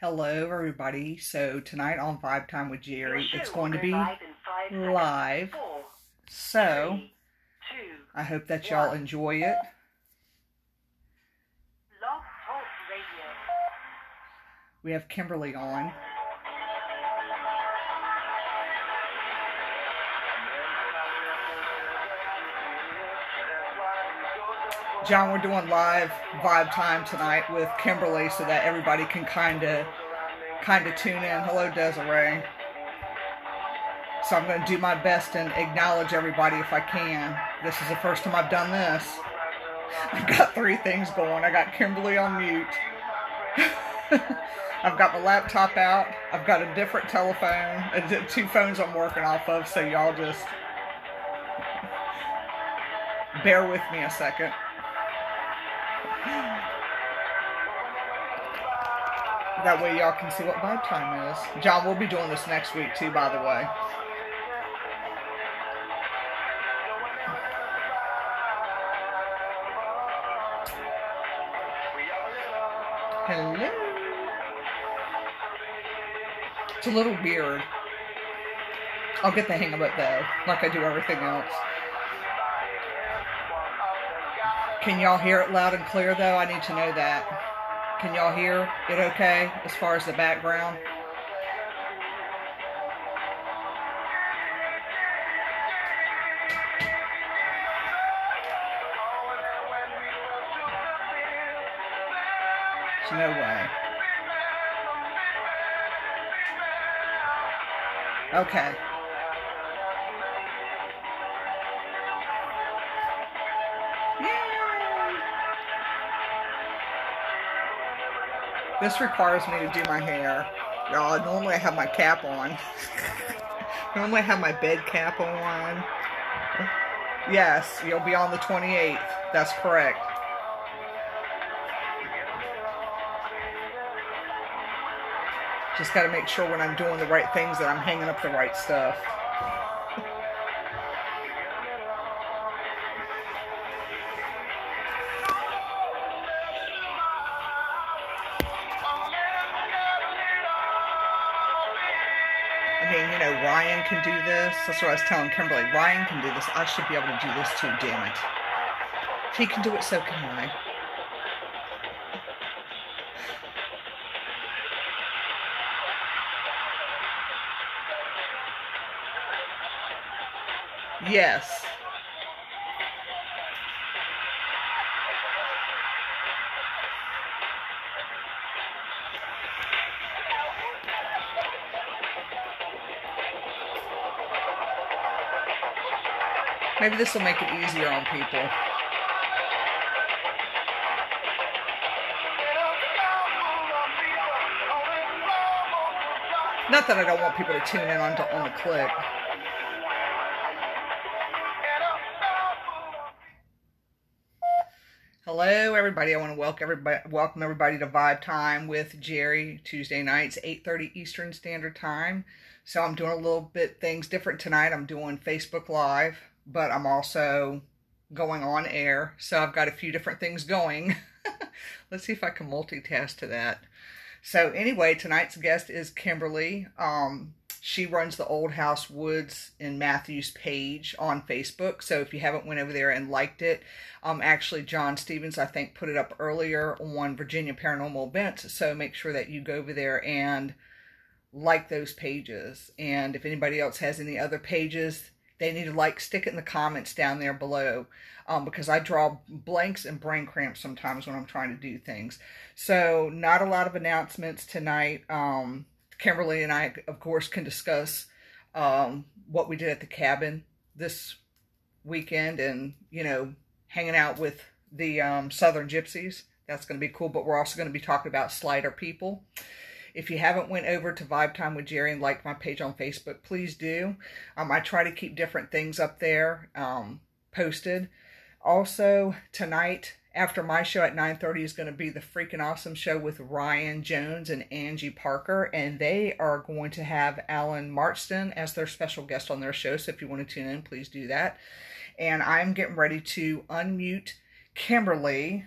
Hello, everybody. So tonight on Vibe Time with Jerry, it's going to be live. So I hope that y'all enjoy it. We have Kimberly on. John, we're doing live Vibe Time tonight with Kimberly so that everybody can kind of tune in. Hello, Desiree. So I'm going to do my best and acknowledge everybody if I can. This is the first time I've done this. I've got three things going. I got Kimberly on mute. I've got my laptop out. I've got a different telephone. Two phones I'm working off of, so y'all just bear with me a second. That way y'all can see what Vibe Time is. John, we'll be doing this next week too, by the way. Hello. It's a little weird. I'll get the hang of it though, like I do everything else. Can y'all hear it loud and clear though? I need to know that. Can y'all hear it okay as far as the background? There's no way. Okay. This requires me to do my hair. Y'all, normally I have my cap on. Normally I have my bed cap on. Yes, you'll be on the 28th. That's correct. Just got to make sure when I'm doing the right things that I'm hanging up the right stuff. I mean, you know, Ryan can do this. That's what I was telling Kimberly. Ryan can do this. I should be able to do this too, damn it. If he can do it, so can I. Yes. Maybe this will make it easier on people. Not that I don't want people to tune in on the click. Hello, everybody. I want to welcome everybody to Vibe Time with Jerry. Tuesday nights, 8:30 Eastern Standard Time. So I'm doing a little bit things different tonight. I'm doing Facebook Live, but I'm also going on air. So I've got a few different things going. Let's see if I can multitask to that. So anyway, tonight's guest is Kimberly. She runs the Old House Woods in Matthews page on Facebook. So if you haven't went over there and liked it, actually John Stevens, I think, put it up earlier on Virginia Paranormal Events. So make sure that you go over there and like those pages. And if anybody else has any other pages, they need to stick it in the comments down there below, because I draw blanks and brain cramps sometimes when I'm trying to do things. So not a lot of announcements tonight. Kimberly and I, of course, can discuss what we did at the cabin this weekend and, you know, hanging out with the Southern Gypsies. That's going to be cool, but we're also going to be talking about Slider people. If you haven't went over to Vibe Time with Jerry and liked my page on Facebook, please do. I try to keep different things up there posted. Also, tonight, after my show at 9:30 is going to be the freaking awesome show with Ryan Jones and Angie Parker. And they are going to have Alan Marston as their special guest on their show. So if you want to tune in, please do that. And I'm getting ready to unmute Kimberly.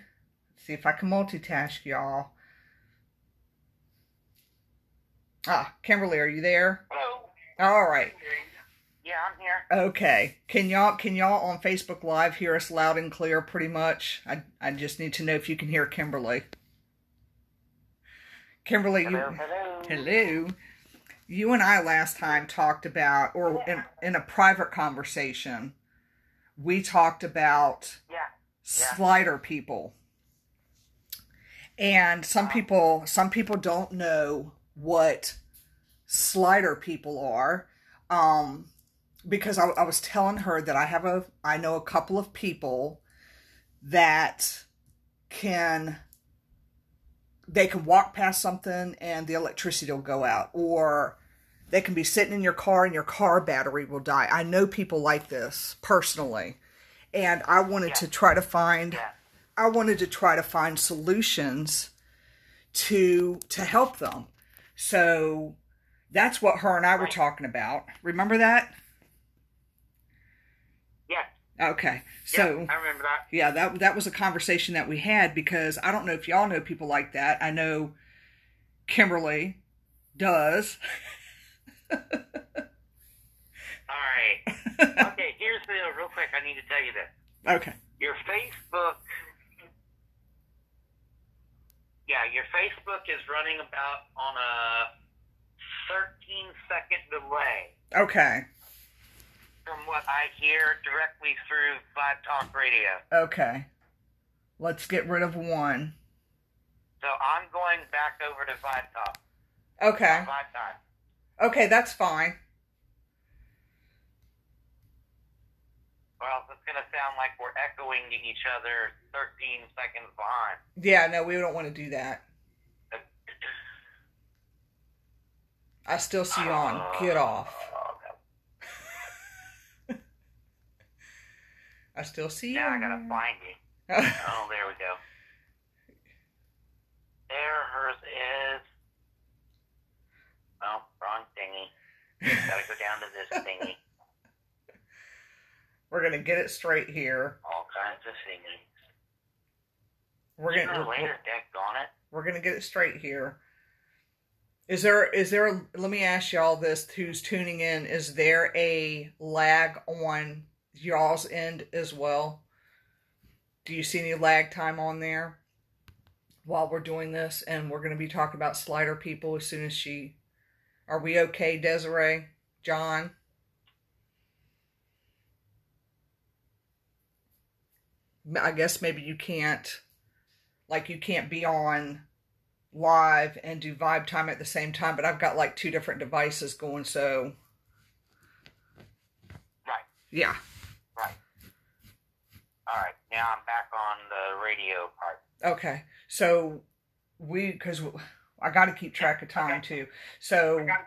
Let's see if I can multitask, y'all. Kimberly, are you there? Hello. All right. Yeah, I'm here. Okay. Can y'all on Facebook Live hear us loud and clear pretty much? I just need to know if you can hear Kimberly. Kimberly, Hello, hello. hello. You and I last time talked about, or in a private conversation, we talked about slider people. And some people don't know what slider people are. Because I was telling her that I know a couple of people that they can walk past something and the electricity will go out, or they can be sitting in your car and your car battery will die. I know people like this personally, and I wanted to try to find solutions to help them. So that's what her and I were talking about. Remember that? Yeah. Okay. So I remember that. Yeah, that was a conversation that we had, because I don't know if y'all know people like that. I know Kimberly does. All right. Okay, here's the deal, real quick. I need to tell you this. Okay. Your Facebook is running about on a 13-second delay. Okay. From what I hear directly through Vibe Talk Radio. Okay. Let's get rid of one. So I'm going back over to Vibe Talk. Okay. Vibe Time. Okay, that's fine. Well, it's going to sound like we're echoing to each other 13 seconds behind. Yeah, no, we don't want to do that. I still see you on. Get off. I still see you. Now I gotta find you. Oh, there we go. There, hers is. Oh, wrong thingy. Gotta go down to this thingy. We're gonna get it straight here. All kinds of thingies. We're gonna get it straight here. Is there? Let me ask y'all this: who's tuning in? Is there a lag on y'all's end as well? Do you see any lag time on there while we're doing this? And we're going to be talking about slider people as soon as she... Are we okay, Desiree? John? I guess maybe you can't be on live and do Vibe Time at the same time, but I've got like 2 different devices going, so... Right. Yeah. Right. All right. Now I'm back on the radio part. Okay. So because I got to keep track of time too. So I can't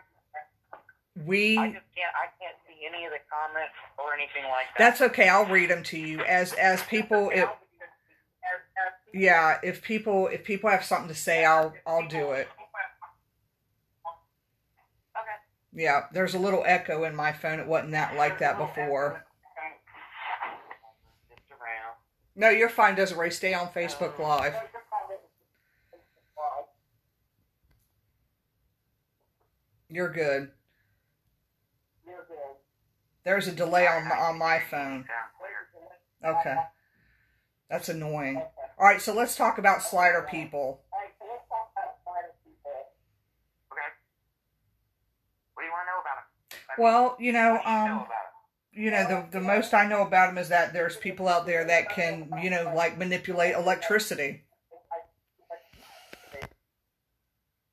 see any of the comments or anything like that. That's okay. I'll read them to you as people. If people have something to say, I'll do it. Okay. Yeah, there's a little echo in my phone. It wasn't like that before. No, you're fine, Desiree. Stay on Facebook Live. You're good. There's a delay on my phone. Okay. That's annoying. All right, so let's talk about slider people. Okay. What do you want to know about them? Well, the most I know about them is that there's people out there that can, like manipulate electricity.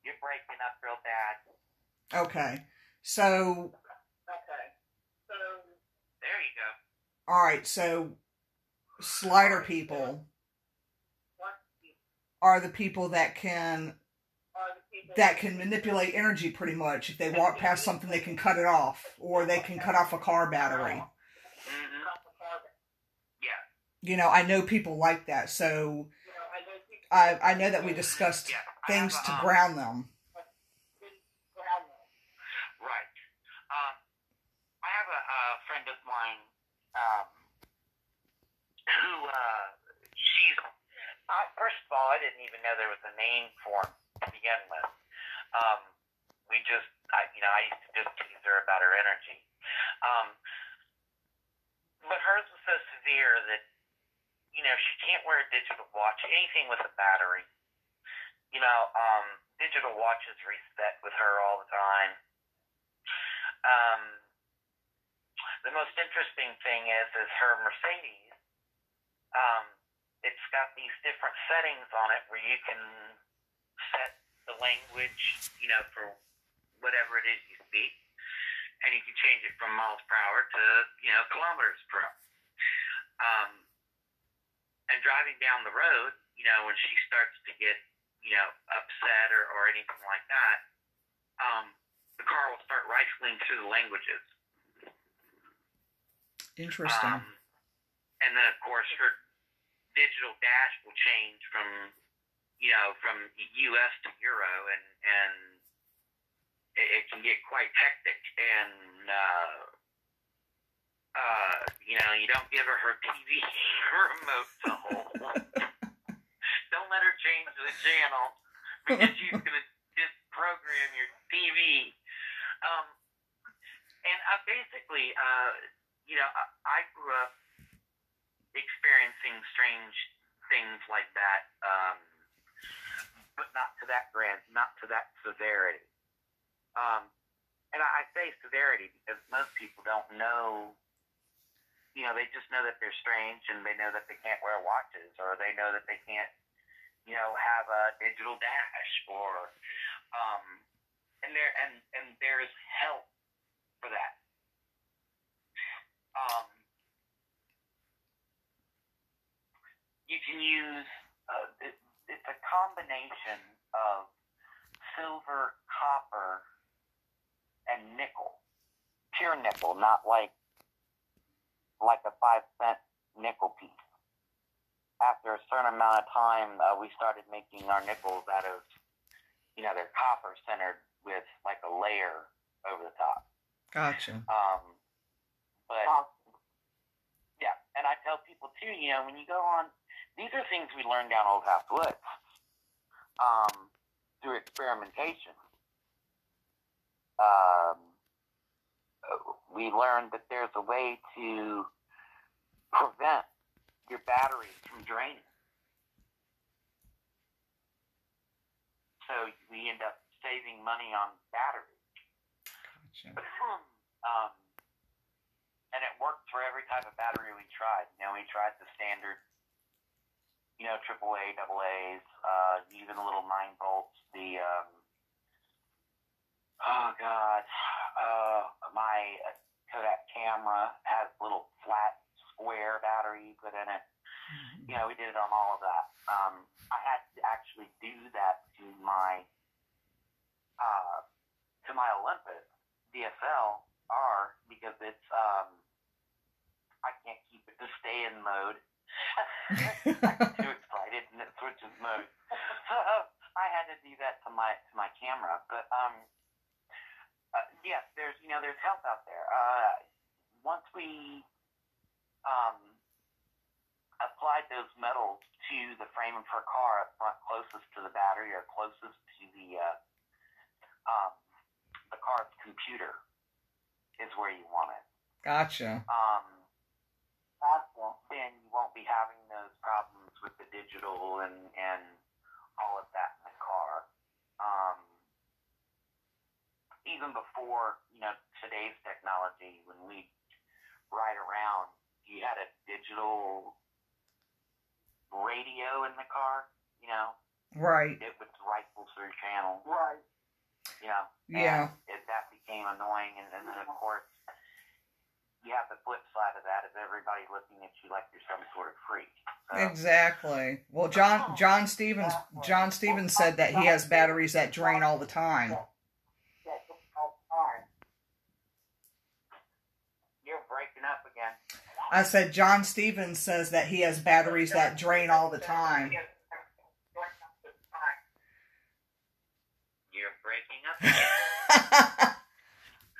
You're breaking up real bad. Okay. So. There you go. All right. So, slider people are the people that can manipulate energy pretty much. If they walk past something, they can cut it off, or they can cut off a car battery. Mm-hmm. Yeah. I know people like that. So I know that we discussed things to ground them. Right. I have a friend of mine who she's first of all, I didn't even know there was a name for him to begin with. I used to just tease her about her energy. But hers was so severe that, she can't wear a digital watch, anything with a battery. Digital watches reset with her all the time. The most interesting thing is her Mercedes, it's got these different settings on it where you can set the language, for whatever it is you speak, and you can change it from miles per hour to, kilometers per hour. And driving down the road, when she starts to get, upset or anything like that, the car will start rifling through the languages. Interesting. And then, of course, her digital dash will change from U.S. to Euro, and it can get quite hectic. And, you don't give her TV remote to hold. Don't let her change the channel, because she's going to just program your TV. And basically, I grew up experiencing strange things like that, but not to that severity. And I say severity because most people don't know. They just know that they're strange, and they know that they can't wear watches, or they know that they can't, have a digital dash, or, and there's help for that. You can use, it's a combination of silver, copper, and nickel. Pure nickel, not like a 5-cent nickel piece. After a certain amount of time, we started making our nickels out of, they're copper centered with like a layer over the top. Gotcha. But yeah, and I tell people too, when you go on, these are things we learned down Old House Woods, through experimentation. We learned that there's a way to prevent your batteries from draining. So we end up saving money on batteries. Gotcha. And it worked for every type of battery we tried. We tried the standard, AAA, AA's, even the little 9 volts, the, my Kodak camera has little flat square battery put in it. We did it on all of that. I had to actually do that to my Olympus DSLR because it's I can't keep it to stay in mode. I get too excited and it switches mode. So I had to do that to my camera. But yes, there's help out there. Once we applied those metals to the frame of her car up front, closest to the battery or closest to the car's computer, is where you want it. Gotcha. Then you won't be having those problems with the digital and all of that in the car. Even before, today's technology, when we ride around, you had a digital radio in the car, Right. It would rifle through channels. Right. Yeah. That became annoying, and then, of course, you have the flip side of that is everybody looking at you like you're some sort of freak. So, Exactly. Well, John Stevens said that he has batteries that drain all the time. You're breaking up again. I said John Stevens says that he has batteries that drain all the time. You're breaking up again.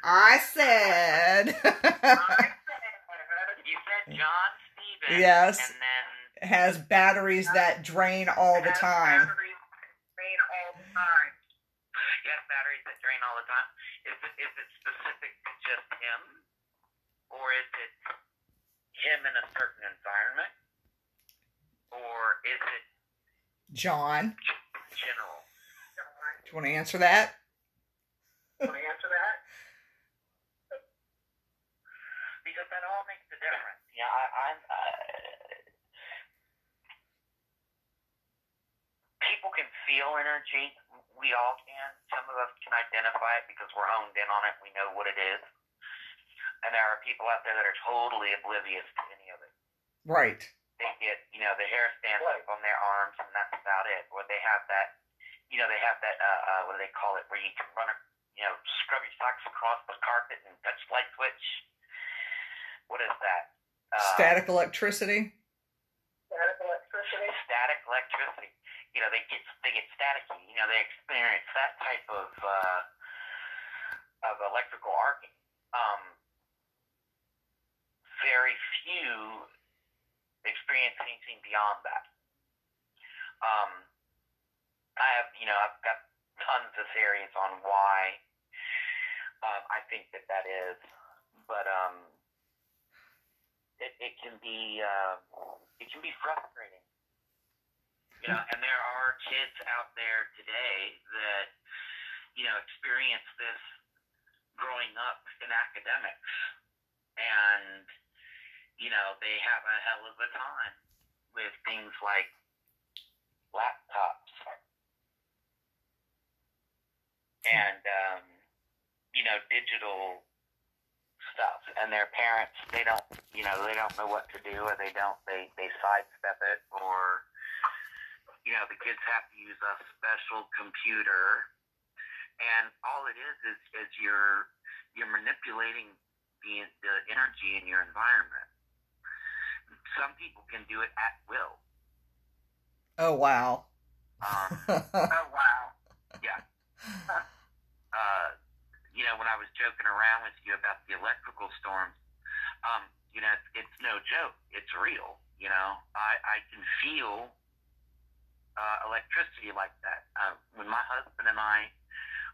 I said. You said John Stevens. Yes. And then Has batteries that drain all the time. Yeah, got batteries that drain all the time. Is it specific to just him, or is it him in a certain environment, or is it John? General? Do you want to answer that? Because that all makes a difference. People can feel energy. We all can. Some of us can identify it because we're honed in on it. We know what it is. And there are people out there that are totally oblivious to any of it. Right. They get, the hair stands up on their arms, and that's about it. Or they have that, what do they call it, where you can run, scrub your socks across the carpet and touch light switch. What is that? Static electricity. Static electricity. They get staticky. They experience that type of electrical arcing. Very few experience anything beyond that. I've got tons of theories on why I think that is, but it can be frustrating. And there are kids out there today that, experience this growing up in academics, and, they have a hell of a time with things like laptops and, digital stuff, and their parents, they don't know what to do, or they sidestep it, or, the kids have to use a special computer, and all it is you're manipulating the energy in your environment. Some people can do it at will. Oh, wow. Yeah. When I was joking around with you about the electrical storms, it's no joke. It's real. I can feel electricity like that. When my husband and I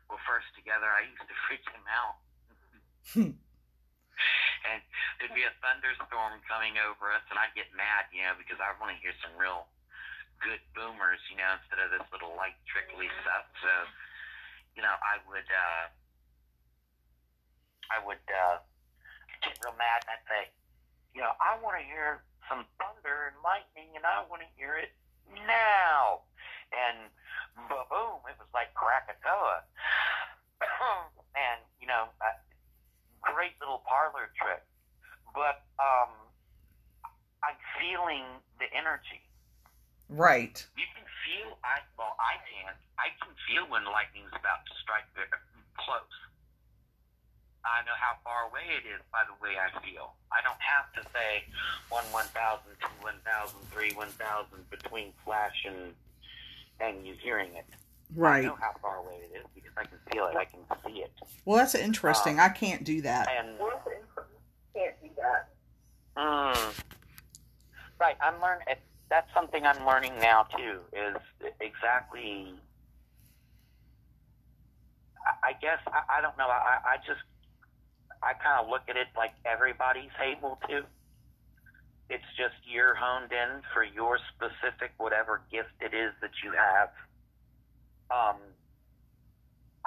were first together, I used to freak him out. And there'd be a thunderstorm coming over us, and I'd get mad, because I want to hear some real good boomers, instead of this little light trickly stuff. So, I would get real mad, and I'd say, I want to hear some thunder and lightning, and I want to hear it now. And boom, it was like Krakatoa. And, great little parlor trick. But I'm feeling the energy. Right. You can feel, I can feel when lightning's about to strike close. I know how far away it is by the way I feel. I don't have to say 1, 1,000, 2, 1,000, 3, 1,000 between flash and you hearing it. Right. I know how far away it is because I can feel it. I can see it. Well, that's interesting. I can't do that. Right. I'm learning. That's something I'm learning now too. Is exactly. I guess I don't know. I kind of look at it like everybody's able to. It's just you're honed in for your specific whatever gift it is that you have. I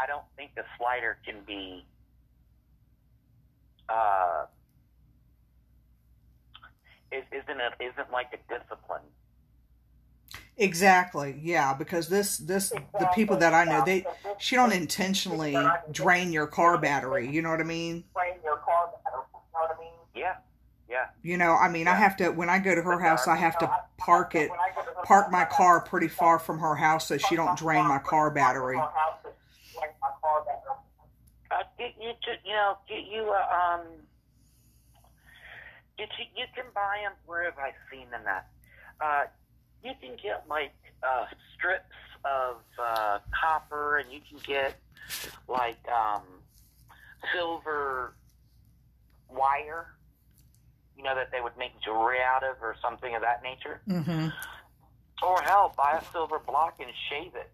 don't think a slider can be isn't like a discipline. Exactly. Yeah, because the people that I know, she don't intentionally drain your car battery, you know what I mean? Yeah. I have to, when I go to her house, I have to park my car pretty far from her house so she don't drain my car battery. You can buy them. Where have I seen them at? You can get like strips of copper, and you can get like silver wire. That they would make jewelry out of, or something of that nature. Mm-hmm. Or hell, buy a silver block and shave it.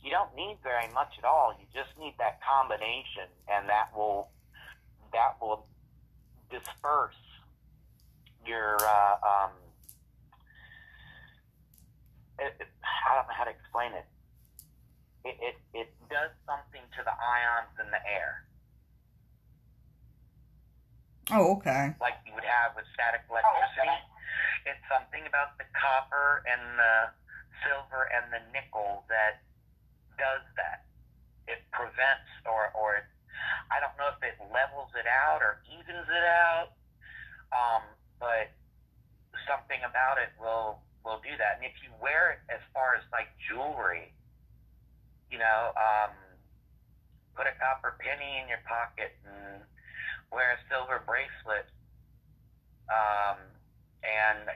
You don't need very much at all. You just need that combination, and that will disperse your I don't know how to explain it. It does something to the ions in the air. Oh, okay. Like you would have with static electricity. It's something about the copper and the silver and the nickel that does that. It prevents or I don't know if it levels it out or evens it out, but something about it will do that. And if you wear it as far as like jewelry, put a copper penny in your pocket and wear a silver bracelet, and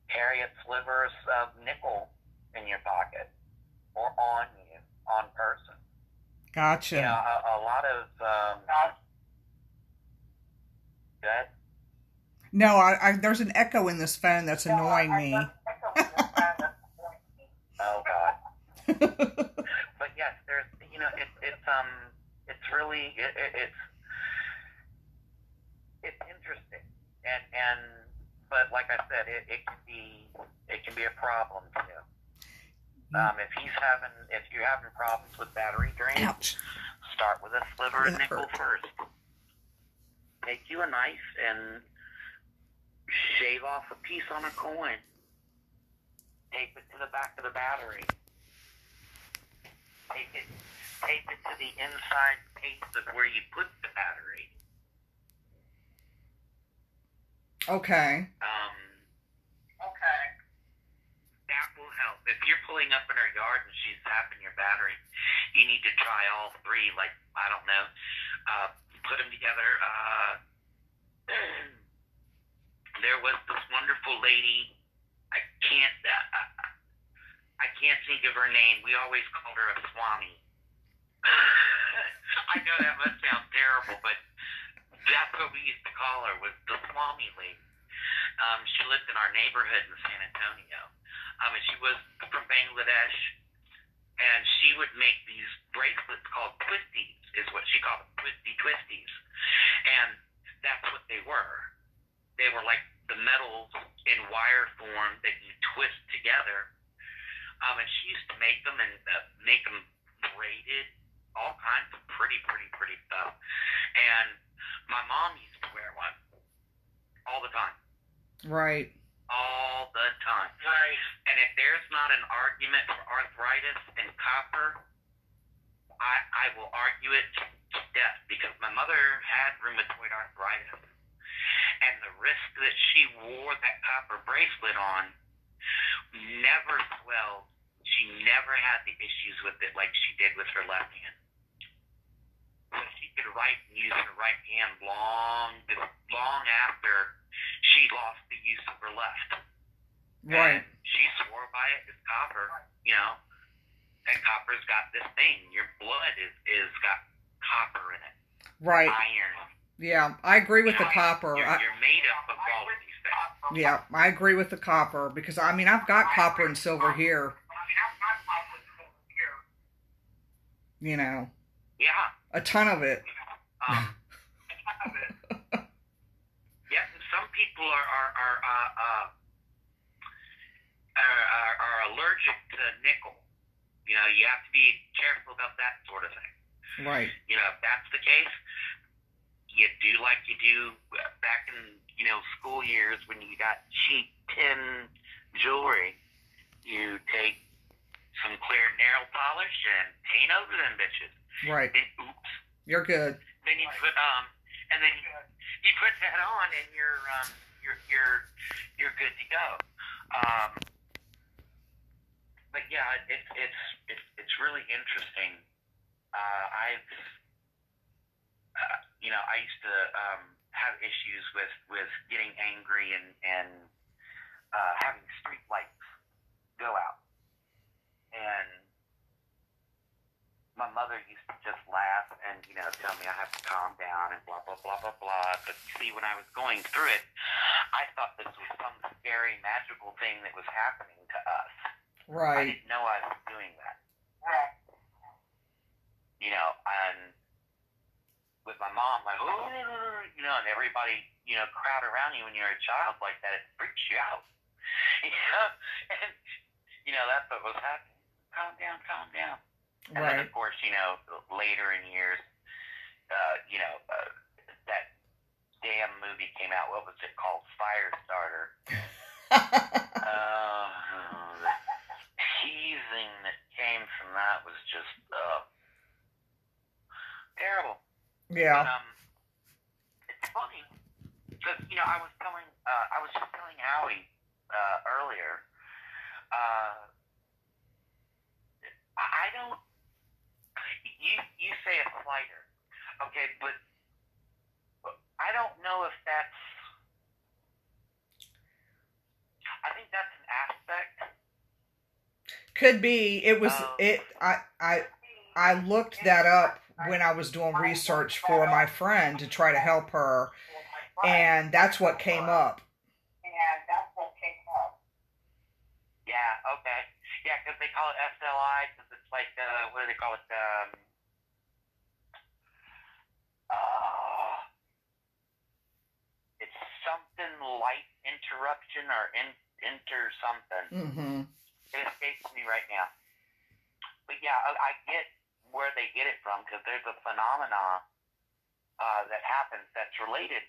carry a slivers of nickel in your pocket or on you, on person. Gotcha. A lot of good. No, I there's an echo in this phone that's annoying me. Oh God. But yes, there's it's really it's interesting, and but like I said, it can be a problem too. If you're having problems with battery drain, Ouch. start with a sliver of That nickel hurt. first. Take you a knife and shave off a piece on a coin. Tape it to the back of the battery. Tape it to the inside case of where you put the battery. Okay. Okay. That will help. If you're pulling up in her yard and she's tapping your battery, you need to try all three. Like, I don't know, put them together. There was this wonderful lady. I can't think of her name. We always called her a Swami. I know that must sound terrible, but that's what we used to call her, was the Swami lady. She lived in our neighborhood in San Antonio. And she was from Bangladesh, and she would make these bracelets called twisties, is what she called them, twisties. And that's what they were. They were like the metals in wire form that you twist together. And she used to make them and make them braided, all kinds of pretty stuff. And my mom used to wear one all the time. Right. All the time. Right. And if there's not an argument for arthritis and copper, I will argue it to death, because my mother had rheumatoid arthritis. And the wrist that she wore that copper bracelet on never swelled. She never had the issues with it like she did with her left hand. So she could write and use her right hand long after she lost the use of her left. Right. And she swore by it as copper, and copper's got this thing. Your blood is got copper in it. Right. Iron. Yeah, I agree with the copper. You're made up of all of these things. Yeah, I agree with the copper, because I've got copper and silver here. Yeah. A ton of it. Yeah, some people are allergic to nickel. You have to be careful about that sort of thing. Right. If that's the case, you do like you do back in, school years when you got cheap tin jewelry. You take some clear nail polish and paint over them bitches. Right. And oops. You're good. Then you put you put that on and you're good to go. But yeah, it's really interesting. I used to have issues with getting angry and having street lights go out. And my mother used to just laugh and, tell me I have to calm down and blah, blah, blah, blah, blah. But see, when I was going through it, I thought this was some scary, magical thing that was happening to us. I Right. didn't know I was doing that. Right. You know, and with my mom, like, you know, and everybody, you know, crowd around you when you're a child like that, it freaks you out. You know, and, you know, that's what was happening. Calm down, calm down. And Right. then, of course, you know, later in years, you know, that damn movie came out. What was it called? Firestarter. The teasing that came from that was just terrible. Yeah. But, it's funny because, you know, I was just telling Howie earlier. I don't. You say a fighter, okay, but I don't know if that's. I think that's an aspect. Could be. It was it. I looked that up when I was doing research for my friend to try to help her, and that's what came up. Yeah. Okay. Yeah, because they call it SLI because it's like what do they call it? It's something light interruption or enter something. Mm-hmm. It escapes me right now. But yeah, I get where they get it from because there's a phenomenon that happens that's related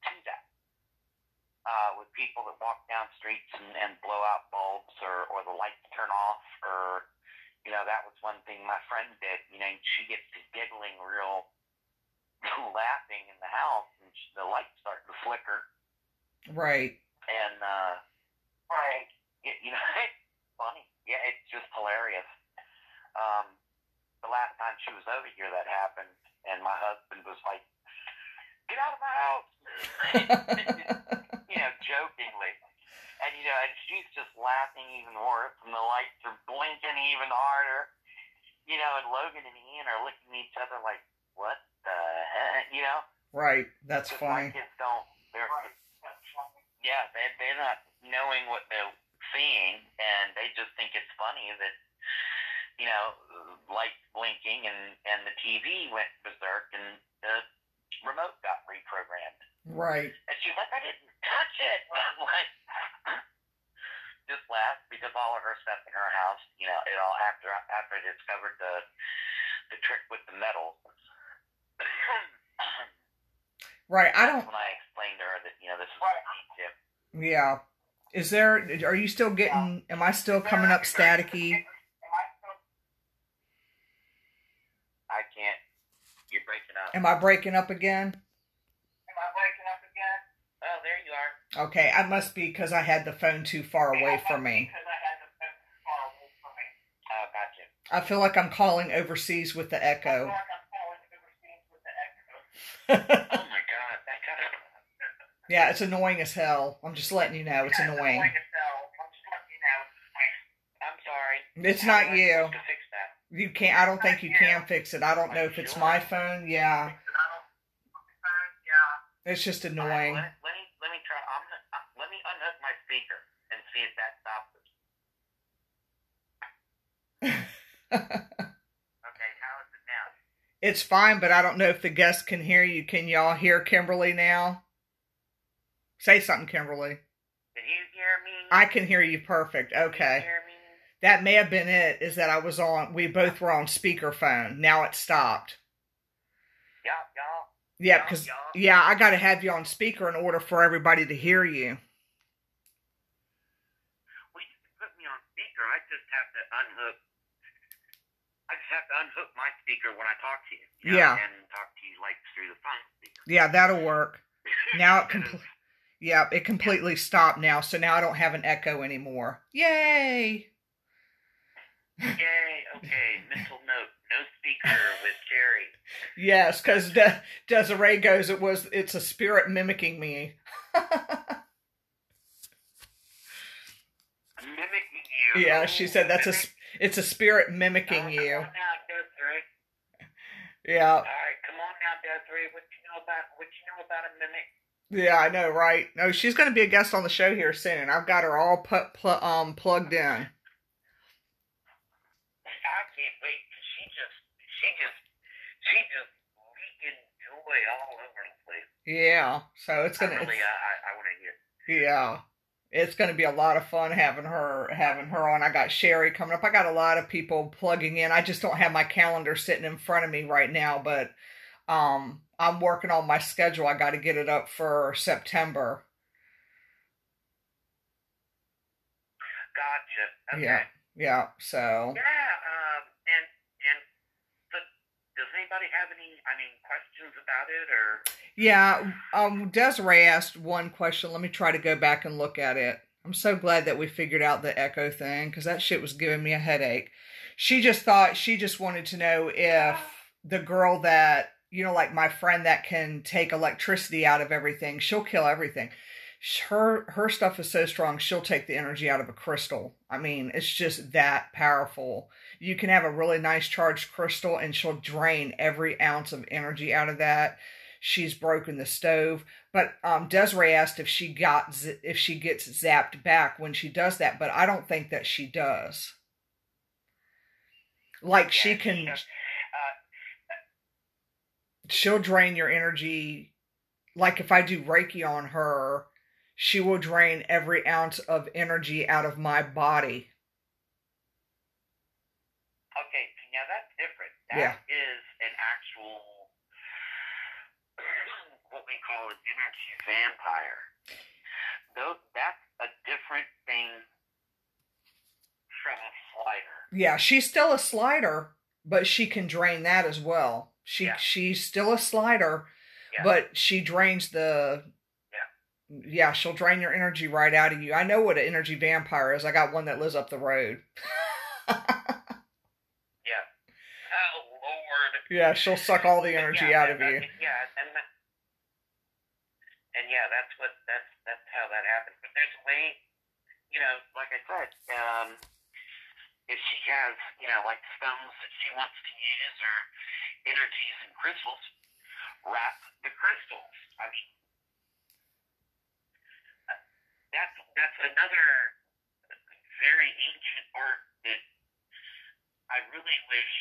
to that. With people that walk down streets and blow out bulbs or the lights turn off or, you know, that was one thing my friend did. You know, she gets to giggling real laughing in the house and the lights start to flicker. Right. And, right. You know, it's funny. Yeah, it's just hilarious. The last time she was over here that happened and my husband was like, get out of my house. You know, jokingly. And, you know, and she's just laughing even worse, and the lights are blinking even harder. You know, and Logan and Ian are looking at each other like, what the heck? You know? Right. That's funny. My kids don't, they're not knowing what they're seeing, and they just think it's funny that, you know, lights blinking and the TV went berserk and the remote got reprogrammed. Right. And she's like, I didn't touch it. I'm like, just laughed because all of her stuff in her house, you know, it all after I discovered the trick with the metal. Right. I don't. When I explained to her that, you know, this is what I need to. Yeah. Is there? Are you still getting? Am I still coming up staticky? I can't. You're breaking up. Am I breaking up again? Oh, there you are. Okay, I must be because I had the phone too far away from me. Oh, gotcha. I feel like I'm calling overseas with the echo. Oh my God, that kind of. Yeah, it's annoying as hell. I'm just letting you know it's annoying. I'm sorry. It's not you. To fix that. You can't. I don't think you can fix it. I don't know if it's my phone. Yeah. It's just annoying. Let me try. Let me unhook my speaker and see if that stops it. Okay, how is it now? It's fine, but I don't know if the guests can hear you. Can y'all hear Kimberly now? Say something, Kimberly. Can you hear me? I can hear you perfect. Okay. Can you hear me? That may have been it, is that we both were on speakerphone. Now it stopped. Y'all. Yeah, because, yeah, I got to have you on speaker in order for everybody to hear you. Well, you can put me on speaker. I just have to unhook my speaker when I talk to you. Yeah. And talk to you, like, through the phone speaker. Yeah, that'll work. Now it completely stopped now, so now I don't have an echo anymore. Yay! Yay, okay, mental note, no speaker with Jerry. Yes, because Desiree goes, it's a spirit mimicking me. Mimicking you. Yeah, she said it's a spirit mimicking you. Come on now, Desiree. Yeah. All right, come on now, Desiree. What you know about a mimic? Yeah, I know, right? No, she's going to be a guest on the show here soon. I've got her all plugged in. wait, she just leaking joy all over the place. Yeah, so it's gonna. I want to hear. Yeah, it's gonna be a lot of fun having her on. I got Sherry coming up. I got a lot of people plugging in. I just don't have my calendar sitting in front of me right now, but I'm working on my schedule. I got to get it up for September. Gotcha. Okay. Yeah, yeah. So. Yeah. And so, does anybody have any? I mean, questions about it or? Yeah, Desiree asked one question. Let me try to go back and look at it. I'm so glad that we figured out the echo thing because that shit was giving me a headache. She just wanted to know if the girl that, like my friend that can take electricity out of everything, she'll kill everything. Her stuff is so strong, she'll take the energy out of a crystal. I mean, it's just that powerful. You can have a really nice charged crystal and she'll drain every ounce of energy out of that. She's broken the stove. But Desiree asked if she gets zapped back when she does that, but I don't think that she does. Like she can, she'll drain your energy. Like if I do Reiki on her, she will drain every ounce of energy out of my body. Okay, now that's different. That is an actual, what we call an energy vampire. That's a different thing from a slider. Yeah, she's still a slider, but she can drain that as well. She's still a slider, but she drains the. Yeah, she'll drain your energy right out of you. I know what an energy vampire is. I got one that lives up the road. Yeah. Oh, Lord. Yeah, she'll suck all the energy out of you. Yeah, and yeah, that's how that happens. But there's a way, like I said, if she has, like stones that she wants to use or energies and crystals, wrap the crystals. I mean, that's another very ancient art that I really wish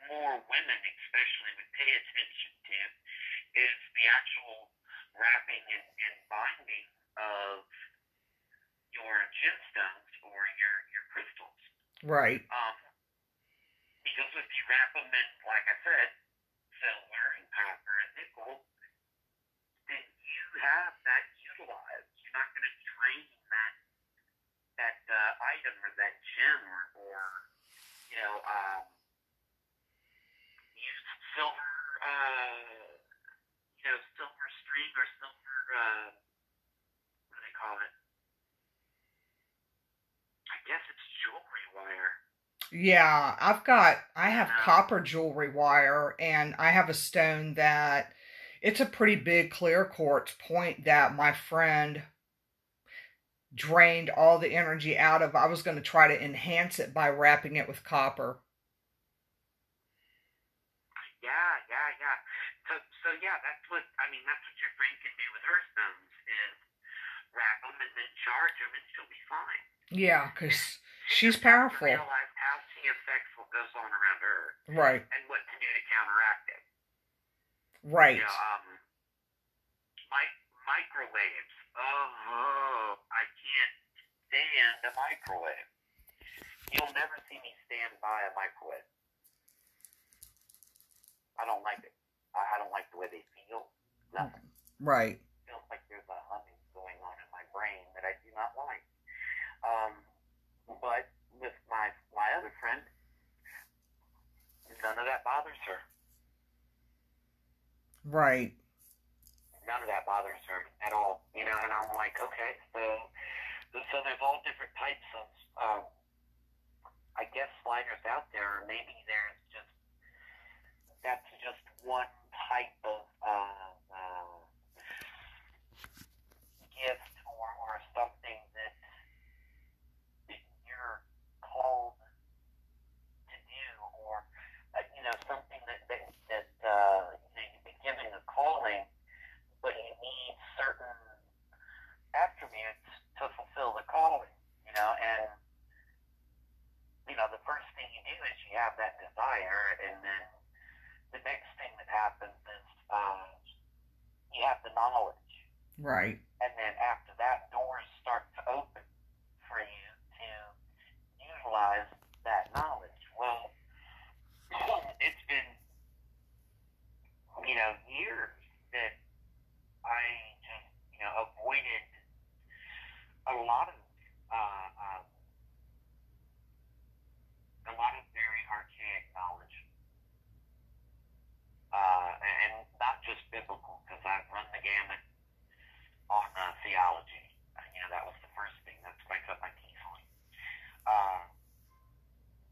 more women, especially, would pay attention to, is the actual wrapping and binding of your gemstones or your crystals. Right. Because if you wrap them in, like I said, silver and copper and nickel, then you have that utilized. You're not going to drain that item or that gem or use silver, silver string or silver, what do they call it? I guess it's jewelry wire. Yeah, I have copper jewelry wire, and I have a stone that it's a pretty big clear quartz point that my friend drained all the energy out of. I was going to try to enhance it by wrapping it with copper. Yeah. So yeah, that's what your friend can do with her stones is wrap them and then charge them and she'll be fine. Yeah, because she's powerful. Realize how she affects what goes on around her. Right. And what to do to counteract it. Right. Microwaves. Oh, I can't stand a microwave. You'll never see me stand by a microwave. I don't like it. I don't like the way they feel. Nothing. Right. It feels like there's a humming going on in my brain that I do not like. But with my other friend, none of that bothers her. Right. None of that bothers her at all. And I'm like, okay, so there's all different types of, I guess, sliders out there, or maybe that's just one type of gift or something that you're called to do, or something that you've been given a calling, but you need certain attributes to fulfill the calling, and the first thing you do is you have that fire, and then the next thing that happens is you have the knowledge. Right. And then after that, doors start to open for you to utilize that knowledge. Well, it's been, years that I just, avoided a lot of very archaic knowledge, and not just biblical, because I've run the gamut on theology. That was the first thing. That's what I cut my teeth on.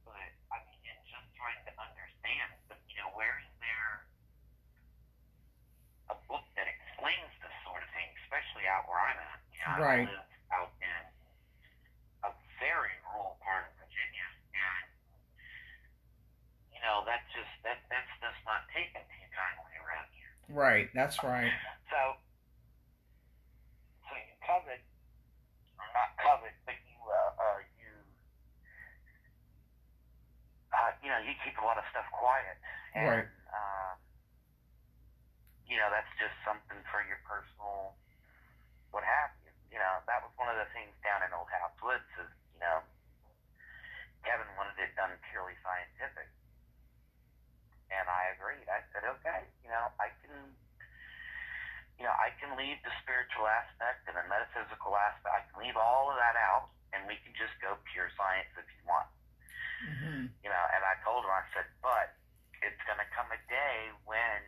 But I mean, it's just trying to understand. But where is there a book that explains this sort of thing, especially out where I'm at? Right. I live out in a very rural part of Virginia, and that's just not taken too kindly around here. Right. That's right. So you covet, or not covet, but you keep a lot of stuff quiet, and Right. that's just something for your personal, what have you. That was one of the things down in Old House Woods is, Kevin wanted it done purely scientific. And I agreed. I said, okay, I can leave the spiritual aspect and the metaphysical aspect. I can leave all of that out, and we can just go pure science if you want. Mm-hmm. And I told him, I said, but it's going to come a day when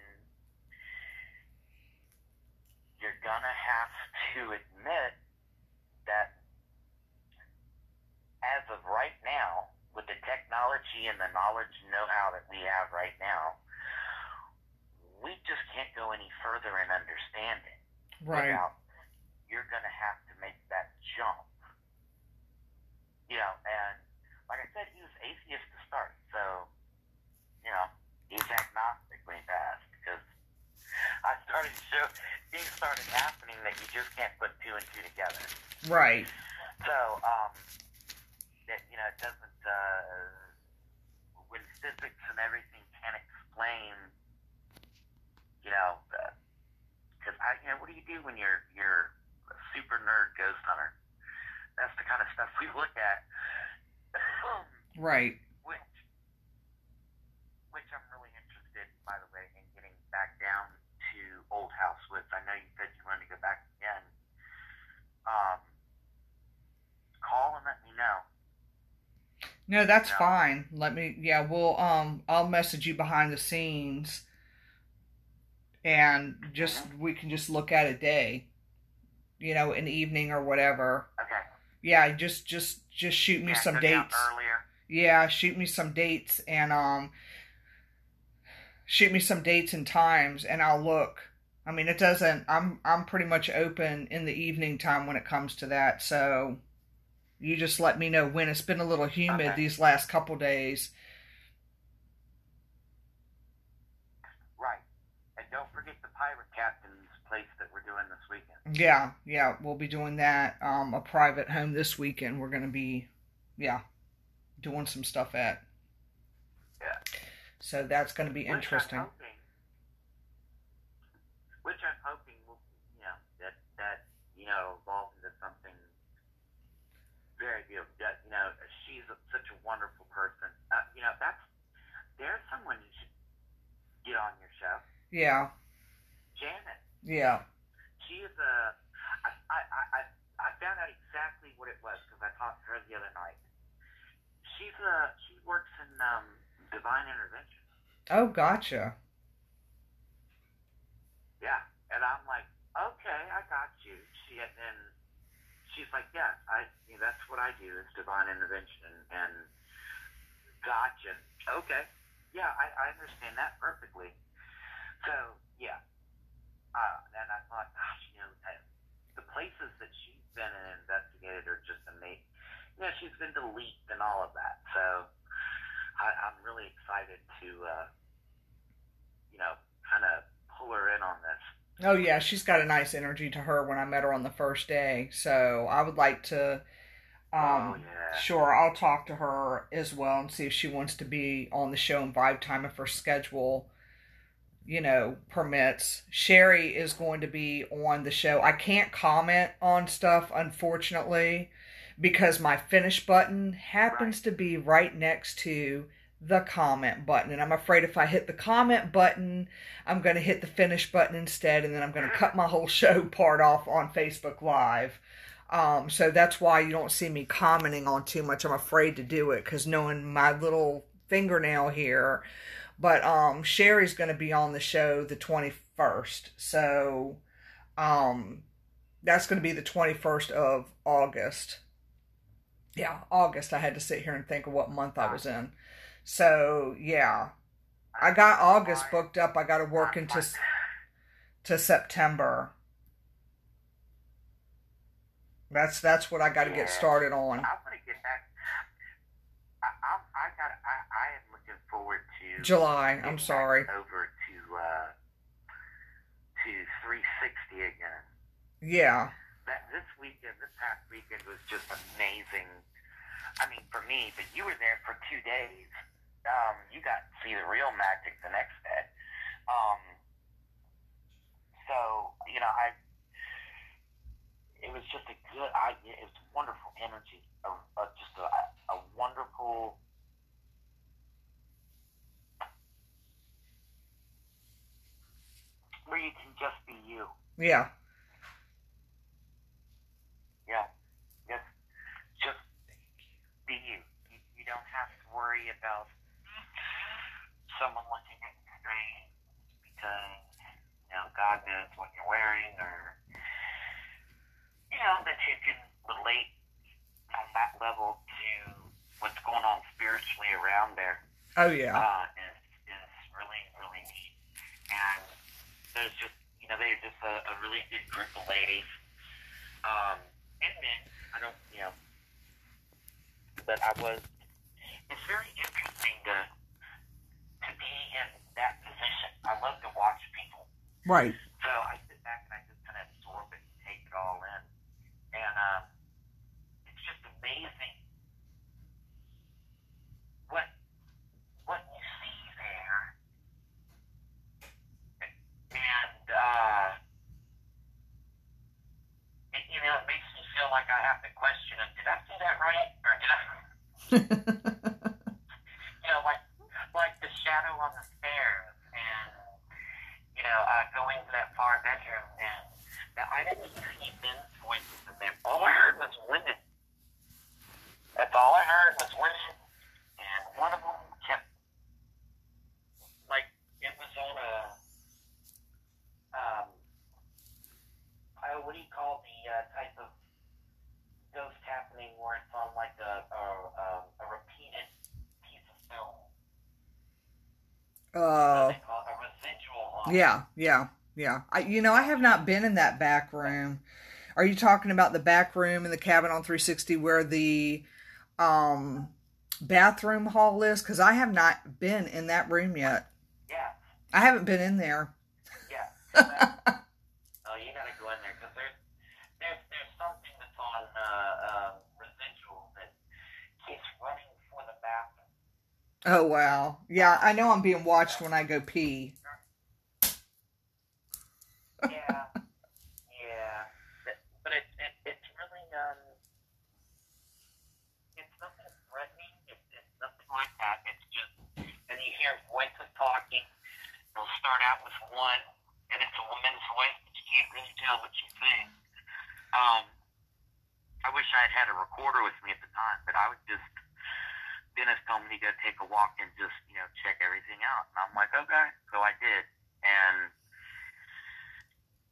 you're going to have to admit that as of right now, with the technology and the knowledge and know-how that we have right now, we just can't go any further in understanding. Right. You're going to have to make that jump. And like I said, he was atheist to start. So, he's agnostic when he passed, because things started happening that you just can't put two and two together. Right. So, it doesn't, when physics and everything can't explain, because what do you do when you're a super nerd ghost hunter? That's the kind of stuff we look at. Right. Which I'm really interested, by the way, in getting back down to Old House Woods. I know you said you wanted to go back again. Call and let me know. No, that's fine. We'll I'll message you behind the scenes, and we can just look at a day, an evening or whatever. Okay. Yeah, just shoot me some dates. Earlier. Yeah, shoot me some dates and times, and I'll look. I mean, it doesn't. I'm pretty much open in the evening time when it comes to that. So you just let me know when. It's been a little humid these last couple days. Right, and don't forget the Pirate Captain's place that we're doing this weekend. Yeah, we'll be doing that. A private home this weekend. We're gonna be, doing some stuff at. Yeah. So that's gonna be interesting. Which I'm hoping will, that evolve into something very good. She's such a wonderful person. There's someone you should get on your show. Yeah. Janet. Yeah. She is I found out exactly what it was because I talked to her the other night. She works in divine intervention. Oh, gotcha. Yeah, and I'm like, okay, I got you. She's like, yeah, that's what I do is divine intervention, and gotcha. Okay, yeah, I understand that perfectly. So yeah, and I thought, gosh, the places that she's been and investigated are just amazing. She's been to LEAP and all of that. So I'm really excited to, kind of pull her in on this. Oh yeah, she's got a nice energy to her when I met her on the first day. So I would like to Oh, yeah. Sure, I'll talk to her as well and see if she wants to be on the show in Vibe Time if her schedule, permits. Sherry is going to be on the show. I can't comment on stuff, unfortunately, because my finish button happens to be right next to the comment button. And I'm afraid if I hit the comment button, I'm going to hit the finish button instead, and then I'm going to cut my whole show part off on Facebook Live. So that's why you don't see me commenting on too much. I'm afraid to do it because knowing my little fingernail here. But Sherry's going to be on the show the 21st. So that's going to be the 21st of August. Yeah, August. I had to sit here and think of what month I was in. So, yeah. I got August booked up. I got to work into September. That's what I got to get started on. I'm gonna get back. I am looking forward to July. I'm sorry. Over to 360 again. Yeah. This past weekend was just amazing. I mean, for me, but you were there for 2 days. You got to see the real magic the next day. So it was just it was wonderful energy, just a wonderful, where you can just be you. Yeah. Yeah. Just be you. You don't have to worry about someone looking at you strange because, God knows what you're wearing, or that you can relate on that level to what's going on spiritually around there. Oh, yeah. Is really, really neat. And there's just, they're just a really good group of ladies. And men, I don't, but it's very interesting to be in that position. I love to watch people. Right. So I sit back and I just kind of absorb it and take it all in. And it's just amazing what you see there. And it makes me feel like I have to question it. Did I see that right? Or did I like the shadow on the stairs, and going to that far bedroom, and now I didn't see men's voices in there. All I heard was women. That's all I heard was women, and one of them kept, like, it was on a what do you call the type of ghost happening where it's on like a repeated piece of film? They call it a residual haunt. Yeah. I have not been in that back room. Are you talking about the back room in the cabin on 360 where the bathroom hall is? Because I have not been in that room yet. Yeah. I haven't been in there. Yeah. You gotta go in there because there's something that's on residual that keeps running for the bathroom. Oh, wow. Yeah, I know I'm being watched when I go pee. Yeah. But it's really, it's nothing threatening. It's nothing like that. It's just, and you hear voices talking. They'll start out with one, and it's a woman's voice, but you can't really tell what she's saying. I wish I had a recorder with me at the time, but I would just, Dennis told me to go take a walk and just, check everything out. And I'm like, okay. So I did. And,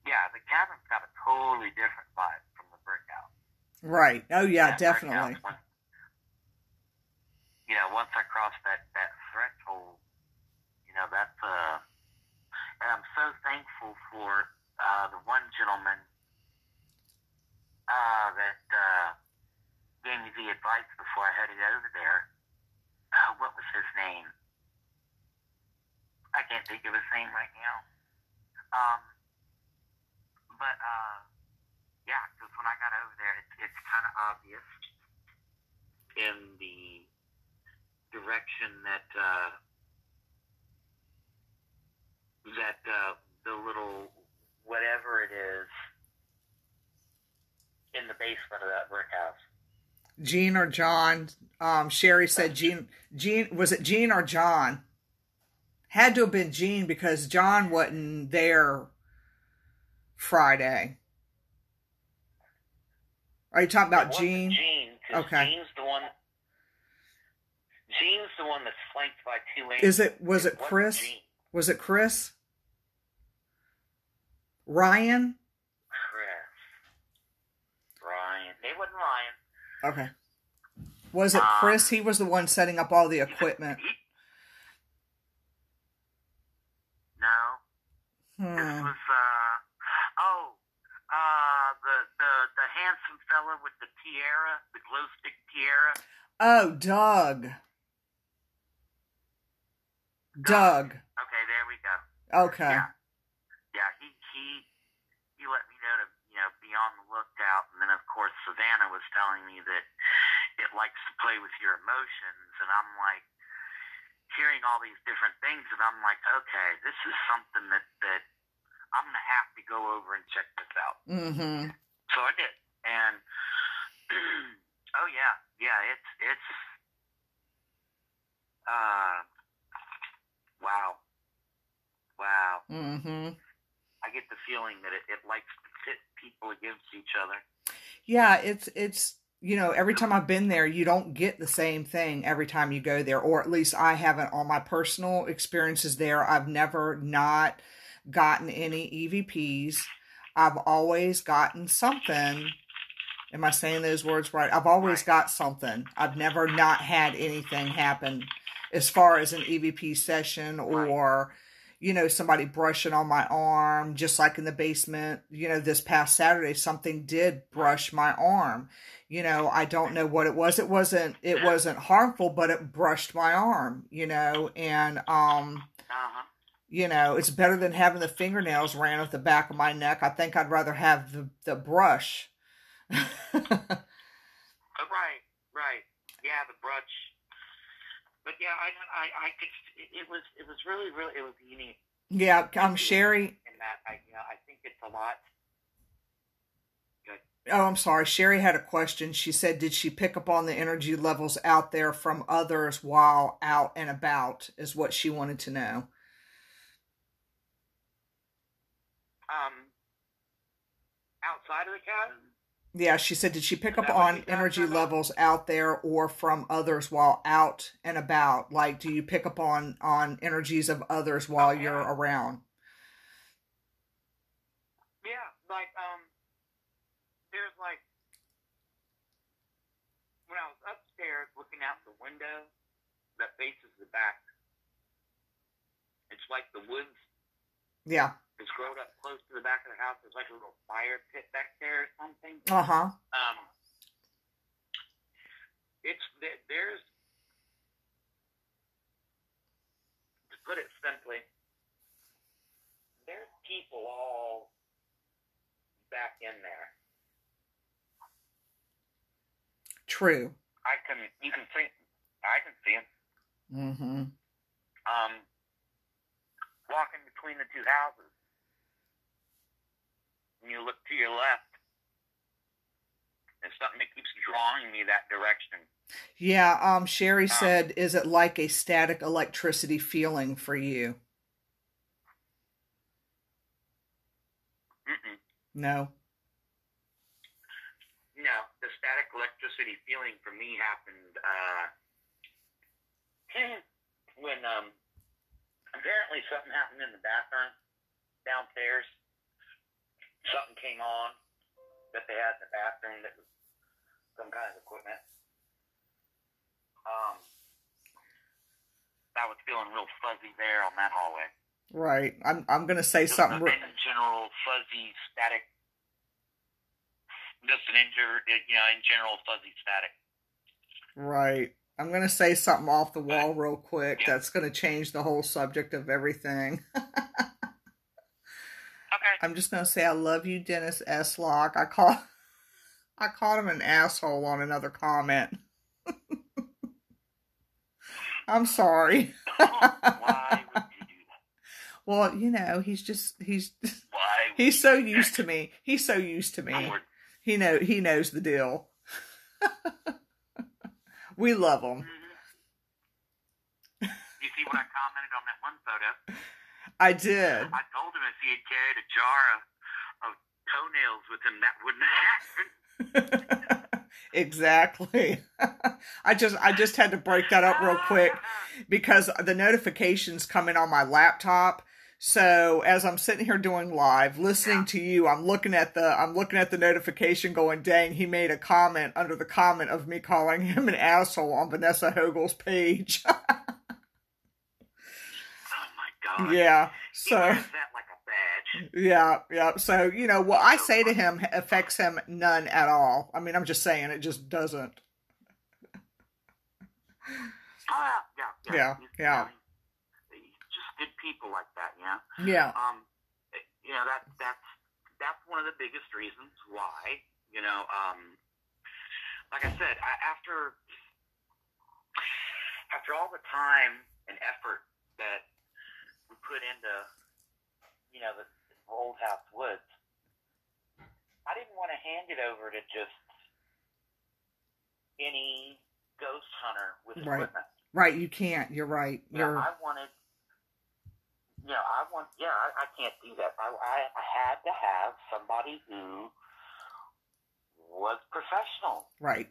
yeah, the cabin's got a totally different vibe from the brick house. Right. Oh, yeah, definitely. House, once I crossed that threshold, that's, and I'm so thankful for the one gentleman that gave me the advice before I headed over there. What was his name? I can't think of his name right now. But yeah, because when I got over there, it's kind of obvious. in the direction that the little whatever it is in the basement of that brick house. Gene or John? Sherry said Gene. Gene, was it Gene or John? Had to have been Gene because John wasn't there Friday. Are you talking about Gene? Gene, okay. Gene's the one that's flanked by two angels. Was it Chris? Was it Chris? Ryan? Ryan. It wasn't Ryan. Okay. Was it Chris? He was the one setting up all the equipment. No. This was the handsome fella with the tiara, the glow stick tiara. Oh, Doug. Doug. Okay, there we go. Okay. Yeah, he let me know to be on the lookout, and then of course Savannah was telling me that it likes to play with your emotions, and I'm like hearing all these different things, and I'm like, okay, this is something that I'm gonna have to go over and check this out. Mm-hmm. So I did, and oh yeah, it's wow. Mm-hmm. I get the feeling that it likes to pit people against each other. Yeah, it's every time I've been there, you don't get the same thing every time you go there, or at least I haven't. On my personal experiences there, I've never not gotten any EVPs. I've always gotten something. Am I saying those words right? I've always got something. I've never not had anything happen as far as an EVP session or, somebody brushing on my arm, just like in the basement. This past Saturday, something did brush my arm. I don't know what it was. It wasn't harmful, but it brushed my arm, and, it's better than having the fingernails ran off the back of my neck. I think I'd rather have the brush. Right. Yeah, the brush. But yeah, I could. It was really it was unique. Yeah, Sherry. And that I think it's a lot. Good. Oh, I'm sorry. Sherry had a question. She said, "Did she pick up on the energy levels out there from others while out and about?" Is what she wanted to know. Outside of the cabin. Yeah, she said, did she pick up on energy levels out there or from others while out and about? Like, do you pick up on energies of others while you're around? Yeah, like, there's like, when I was upstairs looking out the window that faces the back, it's like the woods. Yeah. It's grown up close to the back of the house. There's like a little fire pit back there or something. Uh-huh. There's, to put it simply, there's people all back in there. True. I can see them. Mm-hmm. Walking between the two houses. And you look to your left, it's something that keeps drawing me that direction. Yeah, Sherry said, is it like a static electricity feeling for you? Mm-mm. No. No, the static electricity feeling for me happened when apparently something happened in the bathroom downstairs. Something came on that they had in the bathroom that was some kind of equipment. I was feeling real fuzzy there on that hallway. Right. I'm gonna say something. In general, fuzzy static. Just in general, fuzzy static. Right. I'm gonna say something off the wall real quick. Yeah. That's gonna change the whole subject of everything. Okay. I'm just gonna say I love you, Dennis S. Locke. I called him an asshole on another comment. I'm sorry. Why would you do that? Well, you know, he's Why? so used to me. He's so used to me. Lord. He knows the deal. We love him. You see what I commented on that one photo? I did. I told him if he had carried a jar of toenails with him, that wouldn't happen. Exactly. I just had to break that up real quick because the notifications come in on my laptop. So as I'm sitting here doing live, listening to you, I'm looking at the notification going, dang, he made a comment under the comment of me calling him an asshole on Vanessa Hogel's page. Oh my God. Yeah. So he wears that like a badge. Yeah. So, you know, what I say to him affects him none at all. I mean, I'm just saying it just doesn't. Oh, yeah. Yeah. Just good people like that, you know? Yeah. You know, that's one of the biggest reasons why, you know, like I said, after all the time and effort that we put into, you know, the Old House Woods, I didn't want to hand it over to just any ghost hunter with equipment. Right, you can't. You're right. I wanted, you know, I can't do that. I had to have somebody who was professional. Right.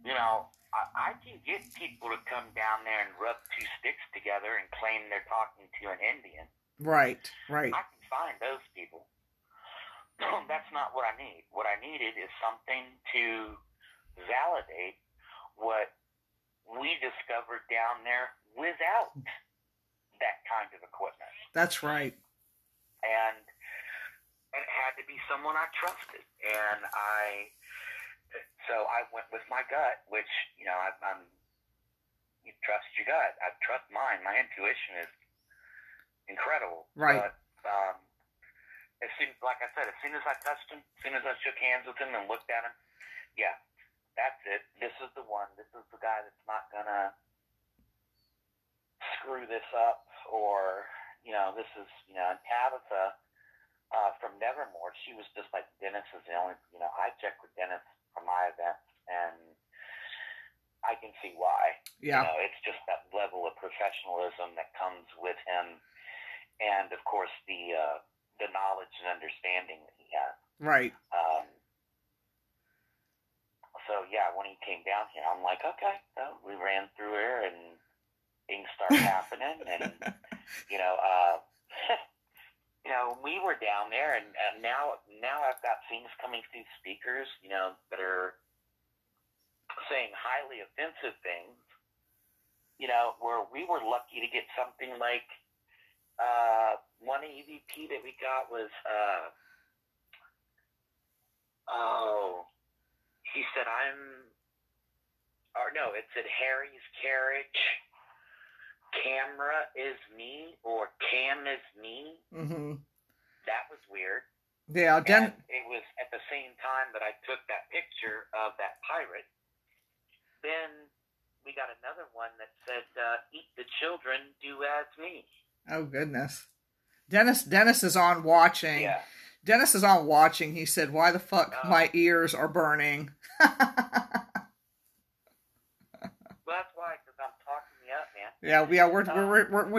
You know, I can get people to come down there and rub two sticks together and claim they're talking to an Indian. Right. I can find those people. That's not what I need. What I needed is something to validate what we discovered down there without that kind of equipment. That's right. And it had to be someone I trusted. And so I went with my gut, which, you know, you trust your gut. I trust mine. My intuition is incredible. Right. But like I said, as soon as I touched him, as soon as I shook hands with him and looked at him, yeah, that's it. This is the one. This is the guy that's not gonna screw this up, or, you know, this is, you know, and Tabitha from Nevermore, she was just like, Dennis is the only, you know, I check with Dennis for my events, and I can see why. Yeah. You know, it's just that level of professionalism that comes with him, and of course the knowledge and understanding that he has. Right. So yeah, when he came down here, I'm like, okay, so we ran through here and things started happening, and you know, you know, we were down there, and now I've got things coming through speakers, you know, that are saying highly offensive things, you know, where we were lucky to get something like one EVP that we got was he said it said Harry's carriage, camera is me, or cam is me. Mm-hmm. That was weird. Yeah, and it was at the same time that I took that picture of that pirate. Then we got another one that said, eat the children, do as me. Oh, goodness. Dennis is on watching. Yeah. Dennis is on watching. He said, why the fuck my ears are burning. Well, that's why, because I'm talking you up, man. Yeah, we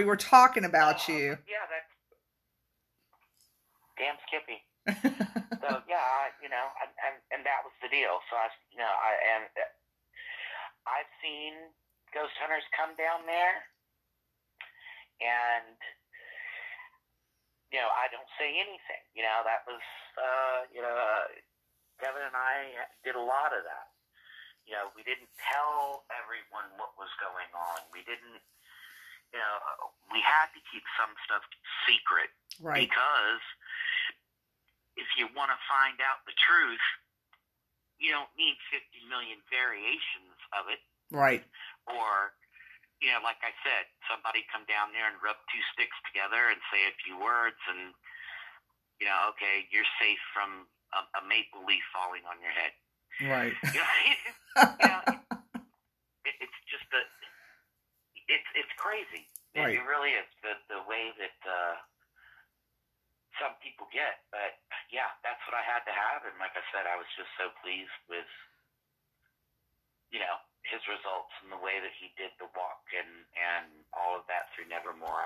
were talking about you. Yeah, that's damn Skippy. So yeah, you know, and that was the deal. So I've seen ghost hunters come down there, and you know, I don't say anything. You know, that was Kevin and I did a lot of that. You know, we didn't tell everyone what was going on. We didn't, you know, we had to keep some stuff secret. Right. Because if you want to find out the truth, you don't need 50 million variations of it. Right. Or, you know, like I said, somebody come down there and rub two sticks together and say a few words and, you know, okay, you're safe from a maple leaf falling on your head. Right. You know, it's just it's crazy. Right. It really is the way that some people get. But yeah, that's what I had to have, and like I said, I was just so pleased with his results and the way that he did the walk and all of that through Nevermore.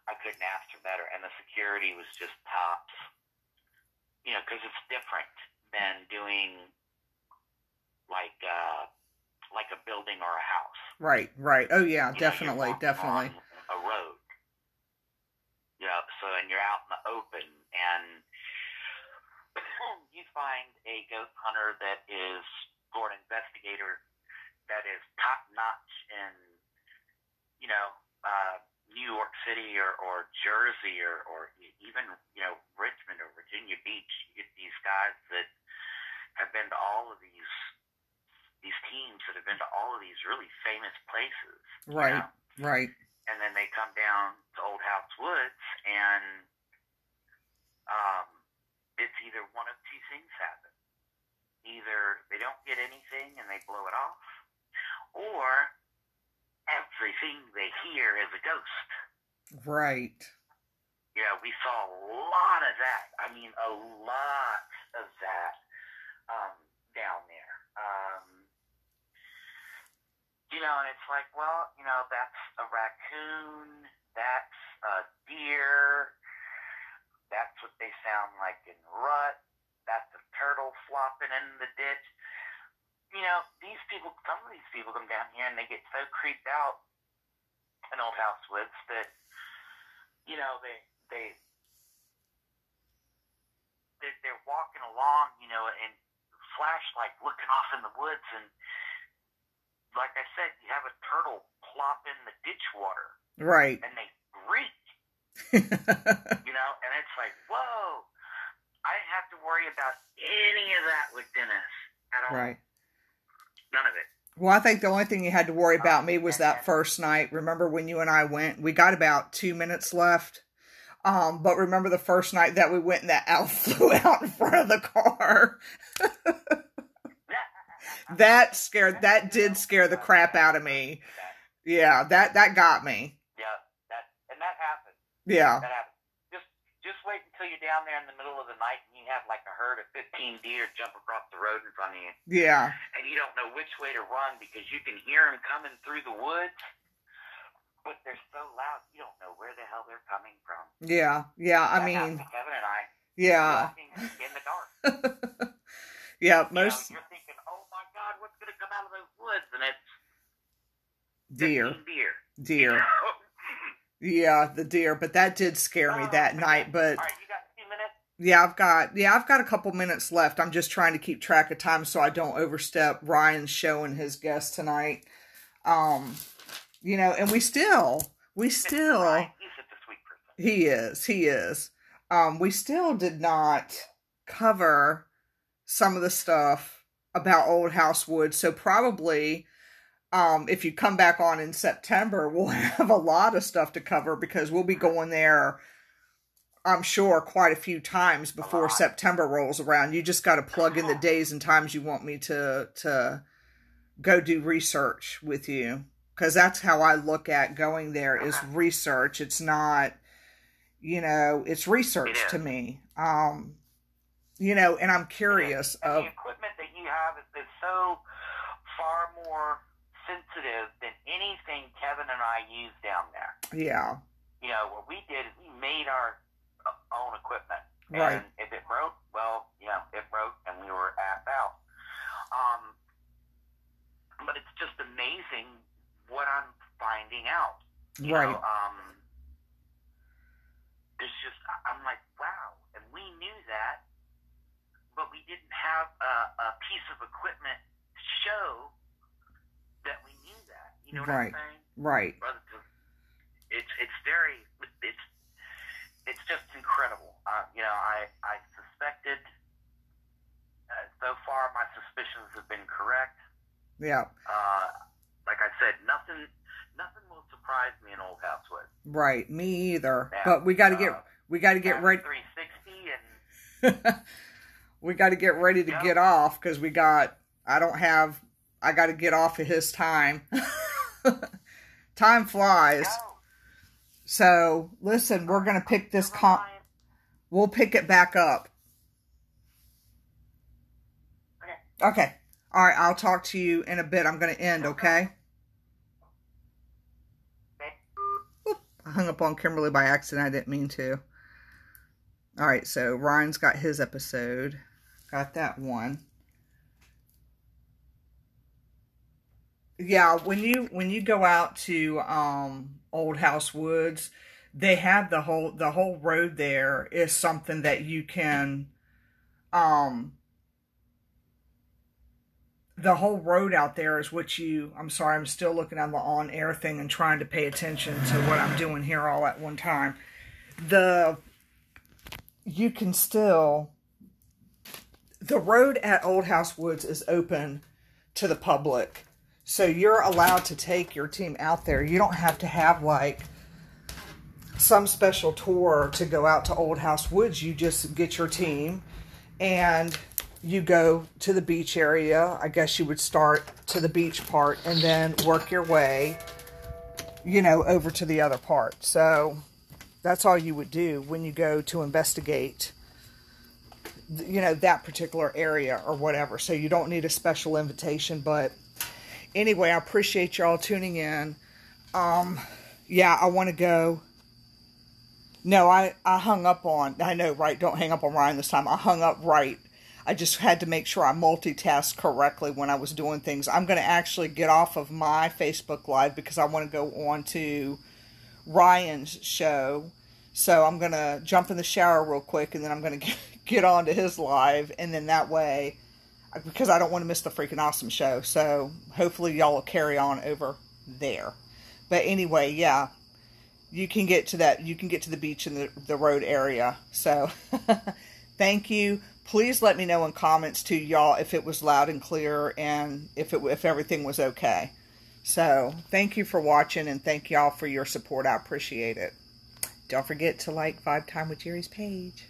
I couldn't ask for better, and the security was just tops. Because it's different than doing like a building or a house. Right. Oh yeah, definitely. On a road. So and you're out in the open, and you find a ghost hunter that is, or an investigator that is top notch in New York City or Jersey or even Richmond or Virginia Beach. You get these guys that have been to all of these teams that have been to all of these really famous places. Right. Right. And then they come down to Old House Woods, and it's either one of two things happen. Either they don't get anything and they blow it off, or everything they hear is a ghost. Right. We saw a lot of that. I mean, a lot of that down there. And it's like, well, that's a raccoon, that's a deer, that's what they sound like in rut, that's a turtle flopping in the ditch. Some of these people come down here and they get so creeped out in Old House Woods that, they're walking along, and flashlight looking off in the woods, and like I said, you have a turtle plop in the ditch water. Right. And they reek. And it's like, whoa, I didn't have to worry about any of that with Dennis at all. Right. None of it. Well, I think the only thing you had to worry about me was that first night. Remember when you and I went, we got about 2 minutes left. But remember the first night that we went and that owl flew out in front of the car? That did scare the crap out of me. Yeah, that got me. Yeah, that happened. Yeah. That happened. Just wait until you're down there in the middle of the night and you have like a herd of 15 deer jump across the road in front of you. Yeah. And you don't know which way to run because you can hear them coming through the woods, but they're so loud you don't know where the hell they're coming from. Yeah. I mean, Kevin and I. Yeah. Walking in the dark. Yeah, you're thinking, oh my God, what's going to come out of those woods? And it's deer. Deer. Yeah, the deer. But that did scare me that night. But all right, you got 2 minutes? Yeah, I've got a couple minutes left. I'm just trying to keep track of time so I don't overstep Ryan's show and his guest tonight. And we still. He's such a sweet person. He is. We still did not cover some of the stuff about Old House Woods. So probably, if you come back on in September, we'll have a lot of stuff to cover because we'll be going there, I'm sure, quite a few times before September rolls around. You just got to plug in the days and times you want me to go do research with you. Because that's how I look at going there is research. It's not, it's research to me. And I'm curious of the equipment that you have is so far more sensitive than anything Kevin and I use down there. Yeah. What we did is we made our own equipment. Right. And if it broke, well, it broke and we were ass out. But it's just amazing what I'm finding out. Right. I'm like, wow. And we knew that, but we didn't have a piece of equipment to show that we knew that. You know what I'm saying? Right. It's just incredible. I suspected, so far my suspicions have been correct. Yeah. Like I said, nothing will surprise me in Old House Woods. Right, me either. Now, but we got to get ready. 360 and we got to get ready to get off because I got to get off of his time. Time flies. So, listen, we're going to pick this we'll pick it back up. Okay. All right, I'll talk to you in a bit. I'm going to end, okay? Oop, I hung up on Kimberly by accident. I didn't mean to. All right, so Ryan's got his episode. Got that one. Yeah, when you go out to Old House Woods, they have the whole road there is something that you can the whole road out there is what I'm sorry, I'm still looking at the on-air thing and trying to pay attention to what I'm doing here all at one time. You can still, the road at Old House Woods is open to the public. So you're allowed to take your team out there. You don't have to have like some special tour to go out to Old House Woods. You just get your team and you go to the beach area. I guess you would start to the beach part and then work your way, over to the other part. So that's all you would do when you go to investigate, that particular area or whatever. So you don't need a special invitation, but anyway, I appreciate y'all tuning in. Yeah, I want to go. No, I hung up on, I know, right? Don't hang up on Ryan this time. I hung up right. I just had to make sure I multitasked correctly when I was doing things. I'm going to actually get off of my Facebook Live because I want to go on to Ryan's show. So I'm going to jump in the shower real quick and then I'm going to get on to his live. And then that way, because I don't want to miss the freaking awesome show. So hopefully y'all will carry on over there. But anyway, yeah, you can get to that. You can get to the beach in the road area. So thank you. Please let me know in comments too, y'all, if it was loud and clear and if everything was okay. So thank you for watching and thank y'all for your support. I appreciate it. Don't forget to like Vibe Time with Jerry's page.